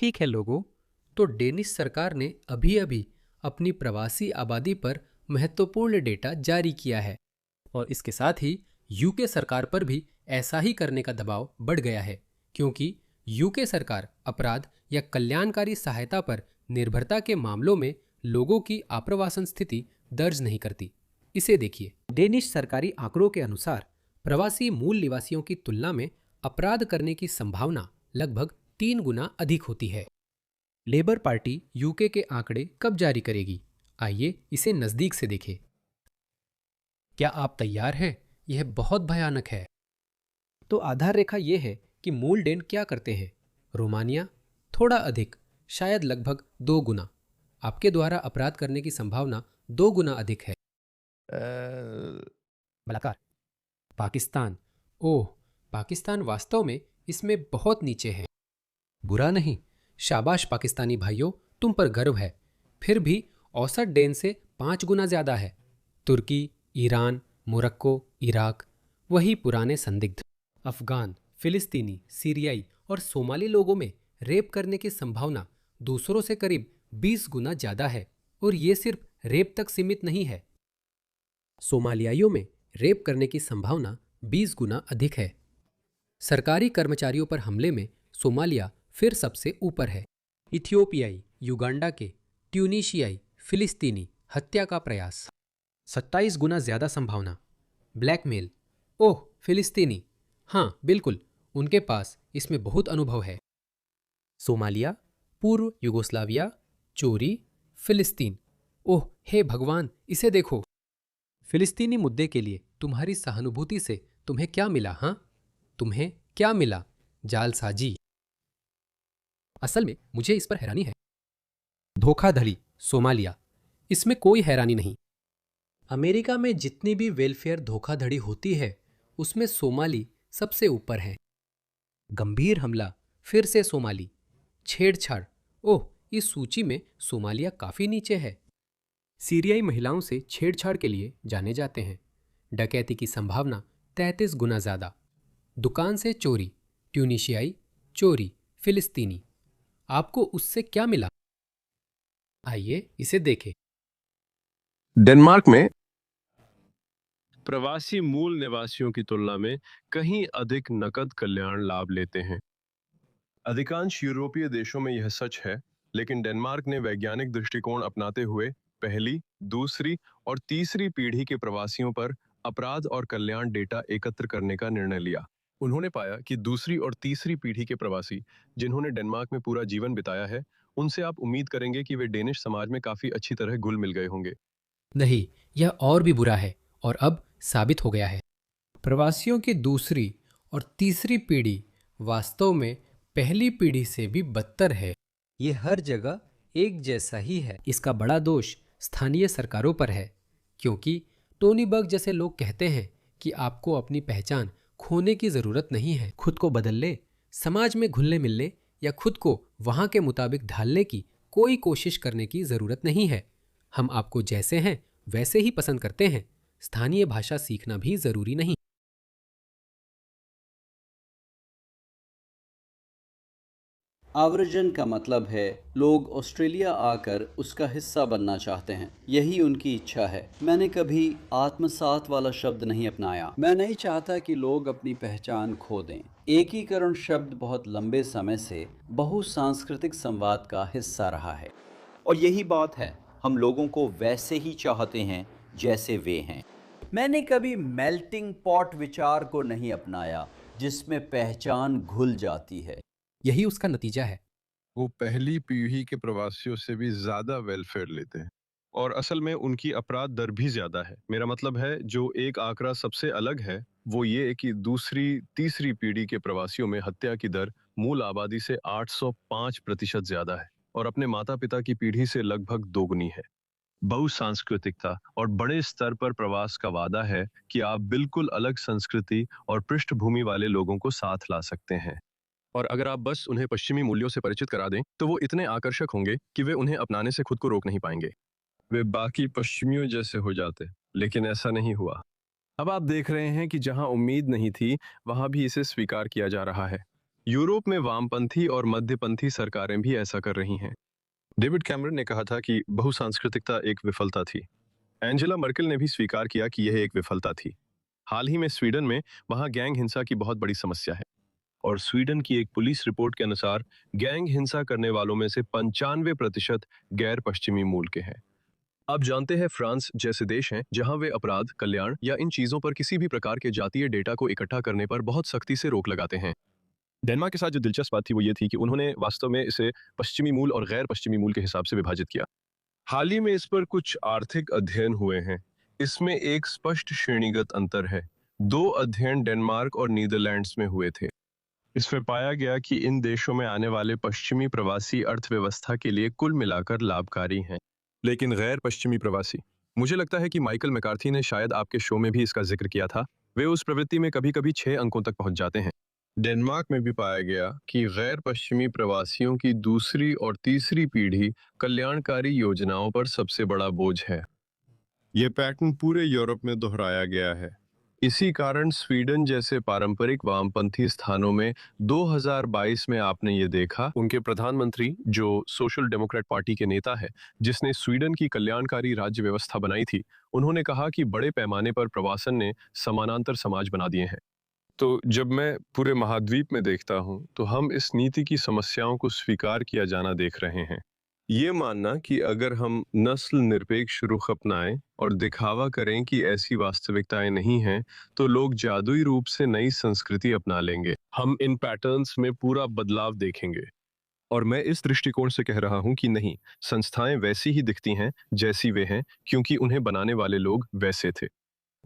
ठीक है लोगों, तो डेनिश सरकार ने अभी अभी अपनी प्रवासी आबादी पर महत्वपूर्ण डेटा जारी किया है और इसके साथ ही यूके सरकार पर भी ऐसा ही करने का दबाव बढ़ गया है, क्योंकि यूके सरकार अपराध या कल्याणकारी सहायता पर निर्भरता के मामलों में लोगों की आप्रवासन स्थिति दर्ज नहीं करती। इसे देखिए। डेनिश सरकारी आंकड़ों के अनुसार प्रवासी मूल निवासियों की तुलना में अपराध करने की संभावना लगभग 3 गुना अधिक होती है। लेबर पार्टी यूके के आंकड़े कब जारी करेगी? आइए इसे नजदीक से देखें। क्या आप तैयार हैं? यह बहुत भयानक है। तो आधार रेखा यह है कि मूल डेन क्या करते हैं। रोमानिया थोड़ा अधिक, शायद लगभग 2 गुना। आपके द्वारा अपराध करने की संभावना 2 गुना अधिक है। बलात्कार। पाकिस्तान। ओह, पाकिस्तान वास्तव में इसमें बहुत नीचे है। बुरा नहीं, शाबाश पाकिस्तानी भाइयों, तुम पर गर्व है। फिर भी औसत डेन से 5 गुना ज्यादा है। तुर्की, ईरान, मोरक्को, इराक, वही पुराने संदिग्ध। अफगान, फिलिस्तीनी, सीरियाई और सोमाली लोगों में रेप करने की संभावना दूसरों से करीब 20 गुना ज्यादा है। और ये सिर्फ रेप तक सीमित नहीं है। सोमालियाइयों में रेप करने की संभावना 20 गुना अधिक है। सरकारी कर्मचारियों पर हमले में सोमालिया फिर सबसे ऊपर है। इथियोपियाई, युगांडा के, ट्यूनीशियाई, फिलिस्तीनी हत्या का प्रयास 27 गुना ज्यादा संभावना। ब्लैकमेल। ओह, फिलिस्तीनी, हाँ बिल्कुल, उनके पास इसमें बहुत अनुभव है। सोमालिया, पूर्व युगोस्लाविया, चोरी, फिलिस्तीन। ओह हे भगवान, इसे देखो। फिलिस्तीनी मुद्दे के लिए तुम्हारी सहानुभूति से तुम्हें क्या मिला? हाँ, तुम्हें क्या मिला? जालसाजी। असल में मुझे इस पर हैरानी है। धोखाधड़ी। सोमालिया, इसमें कोई हैरानी नहीं। अमेरिका में जितनी भी वेलफेयर धोखाधड़ी होती है उसमें सोमाली सबसे ऊपर है। गंभीर हमला, फिर से सोमाली। छेड़छाड़, ओह, इस सूची में सोमालिया काफी नीचे है। सीरियाई महिलाओं से छेड़छाड़ के लिए जाने जाते हैं। डकैती की संभावना 33 गुना ज्यादा। दुकान से चोरी, ट्यूनीशियाई, चोरी, फिलिस्तीनी। आपको उससे क्या मिला? आइए इसे देखें। डेनमार्क में प्रवासी मूल निवासियों की तुलना में कहीं अधिक नकद कल्याण लाभ लेते हैं। अधिकांश यूरोपीय देशों में यह सच है, लेकिन डेनमार्क ने वैज्ञानिक दृष्टिकोण अपनाते हुए पहली, दूसरी और तीसरी पीढ़ी के प्रवासियों पर अपराध और कल्याण डेटा एकत्र करने का निर्णय लिया। उन्होंने पाया कि दूसरी और तीसरी पीढ़ी के प्रवासी जिन्होंने डेनमार्क में पूरा जीवन बिताया है, उनसे आप उम्मीद करेंगे कि वे डेनिश समाज में काफी अच्छी तरह घुल मिल गए होंगे। नहीं, यह और भी बुरा है और अब साबित हो गया है। प्रवासियों की दूसरी और तीसरी पीढ़ी वास्तव में पहली पीढ़ी से भी बदतर है। ये हर जगह एक जैसा ही है। इसका बड़ा दोष स्थानीय सरकारों पर है, क्योंकि टोनी बर्ग जैसे लोग कहते हैं कि आपको अपनी पहचान खोने की जरूरत नहीं है। खुद को बदल ले, समाज में घुलने मिलने या खुद को वहां के मुताबिक ढालने की कोई कोशिश करने की जरूरत नहीं है। हम आपको जैसे हैं वैसे ही पसंद करते हैं। स्थानीय भाषा सीखना भी जरूरी नहीं। आव्रजन का मतलब है लोग ऑस्ट्रेलिया आकर उसका हिस्सा बनना चाहते हैं। यही उनकी इच्छा है। मैंने कभी आत्मसात वाला शब्द नहीं अपनाया। मैं नहीं चाहता कि लोग अपनी पहचान खो दें। एकीकरण शब्द बहुत लंबे समय से बहुसांस्कृतिक संवाद का हिस्सा रहा है। और यही बात है, हम लोगों को वैसे ही चाहते हैं जैसे वे हैं। मैंने कभी मेल्टिंग पॉट विचार को नहीं अपनाया, जिसमें पहचान घुल जाती है। यही उसका नतीजा है। वो पहली पीढ़ी के प्रवासियों से भी ज्यादा वेलफेयर लेते हैं और असल में उनकी अपराध दर भी ज्यादा है। मेरा मतलब है, जो एक आंकड़ा सबसे अलग है वो ये कि दूसरी तीसरी पीढ़ी के प्रवासियों में हत्या की दर मूल आबादी से 805% ज्यादा है और अपने माता पिता की पीढ़ी से लगभग दोगुनी है। बहुसांस्कृतिकता और बड़े स्तर पर प्रवास का वादा है कि आप बिल्कुल अलग संस्कृति और पृष्ठभूमि वाले लोगों को साथ ला सकते हैं। और अगर आप बस उन्हें पश्चिमी मूल्यों से परिचित करा दें, तो वो इतने आकर्षक होंगे कि वे उन्हें अपनाने से खुद को रोक नहीं पाएंगे। वे बाकी पश्चिमियों जैसे हो जाते, लेकिन ऐसा नहीं हुआ। अब आप देख रहे हैं कि जहां उम्मीद नहीं थी, वहां भी इसे स्वीकार किया जा रहा है। यूरोप में वामपंथी और मध्यपंथी सरकारें भी ऐसा कर रही हैं। डेविड कैमरन ने कहा था कि बहुसांस्कृतिकता एक विफलता थी। एंजेला मर्केल ने भी स्वीकार किया कि यह एक विफलता थी। हाल ही में स्वीडन में वहां गैंग हिंसा की बहुत बड़ी समस्या है, और स्वीडन की एक पुलिस रिपोर्ट के अनुसार गैंग हिंसा करने वालों में से 95% गैर पश्चिमी मूल के हैं। आप जानते हैं, फ्रांस जैसे देश हैं जहां वे अपराध, कल्याण या इन चीजों पर किसी भी प्रकार के जातीय डेटा को इकट्ठा करने पर बहुत सख्ती से रोक लगाते हैं। डेनमार्क के साथ जो दिलचस्प बात थी वो ये थी कि उन्होंने वास्तव में इसे पश्चिमी मूल और गैर पश्चिमी मूल के हिसाब से विभाजित किया। हाल ही में इस पर कुछ आर्थिक अध्ययन हुए हैं। इसमें एक स्पष्ट श्रेणीगत अंतर है। 2 अध्ययन डेनमार्क और नीदरलैंड्स में हुए थे। इसमें पाया गया कि इन देशों में आने वाले पश्चिमी प्रवासी अर्थव्यवस्था के लिए कुल मिलाकर लाभकारी हैं, लेकिन गैर पश्चिमी प्रवासी, मुझे लगता है कि माइकल मैकार्थी ने शायद आपके शो में भी इसका जिक्र किया था, वे उस प्रवृत्ति में कभी-कभी 6 अंकों तक पहुंच जाते हैं। डेनमार्क में भी पाया गया कि गैर पश्चिमी प्रवासियों की दूसरी और तीसरी पीढ़ी कल्याणकारी योजनाओं पर सबसे बड़ा बोझ है। यह पैटर्न पूरे यूरोप में दोहराया गया है। इसी कारण स्वीडन जैसे पारंपरिक वामपंथी स्थानों में 2022 में आपने ये देखा, उनके प्रधानमंत्री जो सोशल डेमोक्रेट पार्टी के नेता है, जिसने स्वीडन की कल्याणकारी राज्य व्यवस्था बनाई थी, उन्होंने कहा कि बड़े पैमाने पर प्रवासन ने समानांतर समाज बना दिए हैं। तो जब मैं पूरे महाद्वीप में देखता हूं, तो हम इस नीति की समस्याओं को स्वीकार किया जाना देख रहे हैं। ये मानना कि अगर हम नस्ल निरपेक्ष रुख अपनाएं और दिखावा करें कि ऐसी वास्तविकताएं नहीं हैं, तो लोग जादुई रूप से नई संस्कृति अपना लेंगे। हम इन पैटर्न्स में पूरा बदलाव देखेंगे। और मैं इस दृष्टिकोण से कह रहा हूं कि नहीं, संस्थाएं वैसी ही दिखती हैं जैसी वे हैं, क्योंकि उन्हें बनाने वाले लोग वैसे थे।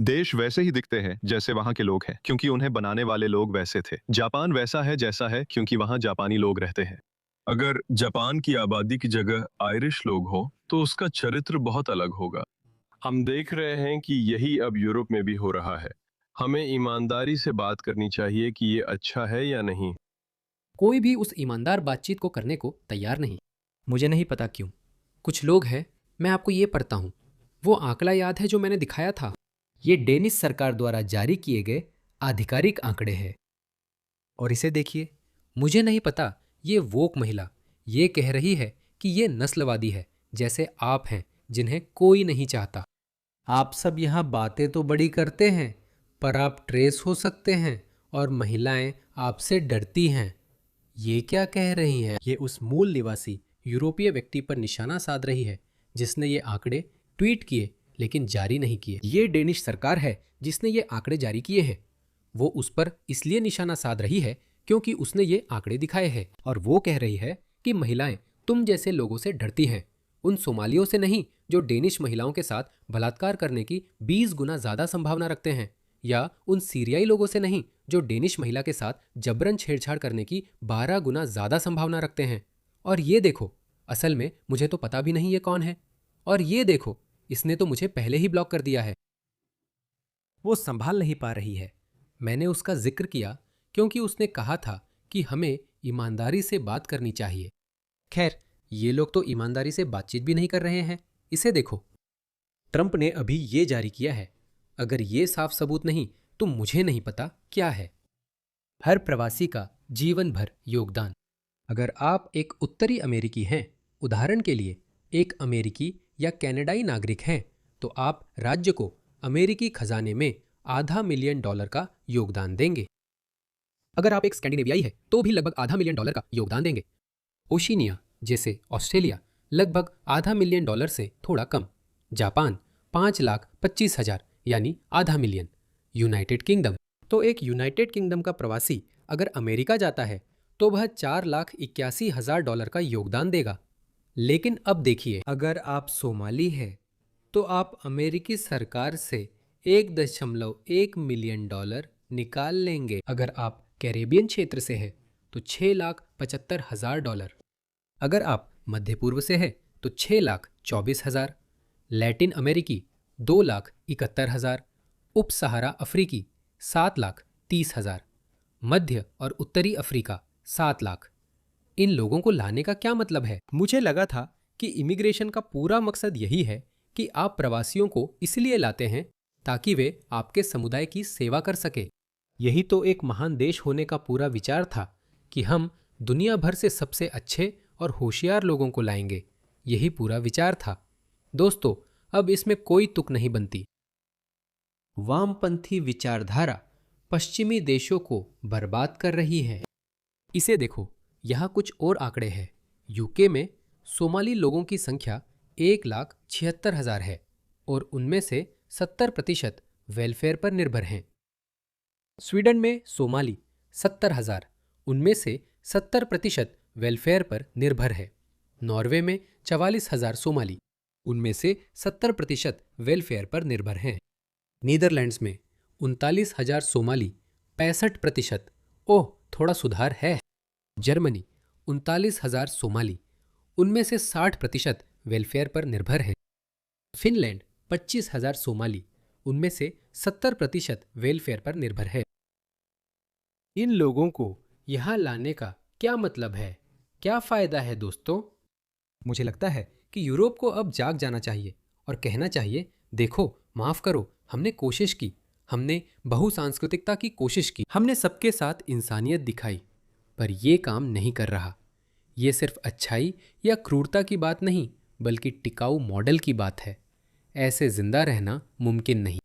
देश वैसे ही दिखते हैं जैसे वहां के लोग हैं, क्योंकि उन्हें बनाने वाले लोग वैसे थे। जापान वैसा है जैसा है, क्योंकि वहां जापानी लोग रहते हैं। अगर जापान की आबादी की जगह आयरिश लोग हो, तो उसका चरित्र बहुत अलग होगा। हम देख रहे हैं कि यही अब यूरोप में भी हो रहा है। हमें ईमानदारी से बात करनी चाहिए कि ये अच्छा है या नहीं। कोई भी उस ईमानदार बातचीत को करने को तैयार नहीं। मुझे नहीं पता क्यों। कुछ लोग हैं, मैं आपको ये पढ़ता हूँ। वो आंकड़ा याद है जो मैंने दिखाया था? ये डेनिश सरकार द्वारा जारी किए गए आधिकारिक आंकड़े हैं। और इसे देखिए। मुझे नहीं पता, ये वोक महिला ये कह रही है कि ये नस्लवादी है, जैसे आप हैं जिन्हें कोई नहीं चाहता। आप सब यहाँ बातें तो बड़ी करते हैं, पर आप ट्रेस हो सकते हैं और महिलाएं आपसे डरती हैं। ये क्या कह रही हैं? ये उस मूल निवासी यूरोपीय व्यक्ति पर निशाना साध रही है जिसने ये आंकड़े ट्वीट किए लेकिन जारी नहीं किए। ये डेनिश सरकार है जिसने ये आंकड़े जारी किए हैं। वो उस पर इसलिए निशाना साध रही है क्योंकि उसने ये आंकड़े दिखाए हैं, और वो कह रही है कि महिलाएं तुम जैसे लोगों से डरती हैं। उन सोमालियों से नहीं जो डेनिश महिलाओं के साथ बलात्कार करने की 20 गुना ज़्यादा संभावना रखते हैं, या उन सीरियाई लोगों से नहीं जो डेनिश महिला के साथ जबरन छेड़छाड़ करने की 12 गुना ज़्यादा संभावना रखते हैं। और ये देखो, असल में मुझे तो पता भी नहीं ये कौन है। और ये देखो, इसने तो मुझे पहले ही ब्लॉक कर दिया है। वो संभाल नहीं पा रही है। मैंने उसका जिक्र किया क्योंकि उसने कहा था कि हमें ईमानदारी से बात करनी चाहिए। खैर, ये लोग तो ईमानदारी से बातचीत भी नहीं कर रहे हैं। इसे देखो, ट्रंप ने अभी ये जारी किया है। अगर ये साफ सबूत नहीं तो मुझे नहीं पता क्या है। हर प्रवासी का जीवन भर योगदान। अगर आप एक उत्तरी अमेरिकी हैं, उदाहरण के लिए एक अमेरिकी या कनाडाई नागरिक हैं, तो आप राज्य को अमेरिकी खजाने में $500,000 का योगदान देंगे। अगर आप एक स्कैंडिनेवियाई हैं तो भी लगभग $500,000 का योगदान देंगे। ओशिनिया जैसे ऑस्ट्रेलिया लगभग $500,000 से थोड़ा कम। जापान 5,25,000 यानी $500,000। यूनाइटेड किंगडम, तो एक यूनाइटेड किंगडम का प्रवासी अगर अमेरिका जाता है तो वह $4,81,000 का योगदान देगा। लेकिन अब देखिए, अगर आप सोमाली हैं तो आप अमेरिकी सरकार से $1.1 मिलियन निकाल लेंगे। अगर आप कैरेबियन क्षेत्र से हैं तो $6,75,000। अगर आप मध्य पूर्व से हैं तो $6,24,000। लैटिन अमेरिकी 2,71,000। उप सहारा अफ्रीकी 7,30,000। मध्य और उत्तरी अफ्रीका 7 लाख। इन लोगों को लाने का क्या मतलब है? मुझे लगा था कि इमिग्रेशन का पूरा मकसद यही है कि आप प्रवासियों को इसलिए लाते हैं ताकि वे आपके समुदाय की सेवा कर सके। यही तो एक महान देश होने का पूरा विचार था कि हम दुनिया भर से सबसे अच्छे और होशियार लोगों को लाएंगे। यही पूरा विचार था। दोस्तों, अब इसमें कोई तुक नहीं बनती। वामपंथी विचारधारा पश्चिमी देशों को बर्बाद कर रही है। इसे देखो, यहाँ कुछ और आंकड़े हैं। यूके में सोमाली लोगों की संख्या 1,76,000 है और उनमें से 70% वेलफेयर पर निर्भर हैं। स्वीडन में सोमाली 70,000, उनमें से 70% वेलफेयर पर निर्भर है। नॉर्वे में 44,000 सोमाली, उनमें से 70% वेलफेयर पर निर्भर हैं। नीदरलैंड्स में 39,000 सोमाली, 65%, ओह थोड़ा सुधार है। जर्मनी 39,000 सोमाली, उनमें से 60% वेलफेयर पर निर्भर हैं। फिनलैंड 25,000 सोमाली, उनमें से 70% वेलफेयर पर निर्भर है। इन लोगों को यहाँ लाने का क्या मतलब है? क्या फायदा है दोस्तों? मुझे लगता है कि यूरोप को अब जाग जाना चाहिए और कहना चाहिए, देखो, माफ करो, हमने कोशिश की, हमने बहुसांस्कृतिकता की कोशिश की, हमने सबके साथ इंसानियत दिखाई, पर यह काम नहीं कर रहा। ये सिर्फ अच्छाई या क्रूरता की बात नहीं, बल्कि टिकाऊ मॉडल की बात है। ऐसे जिंदा रहना मुमकिन नहीं।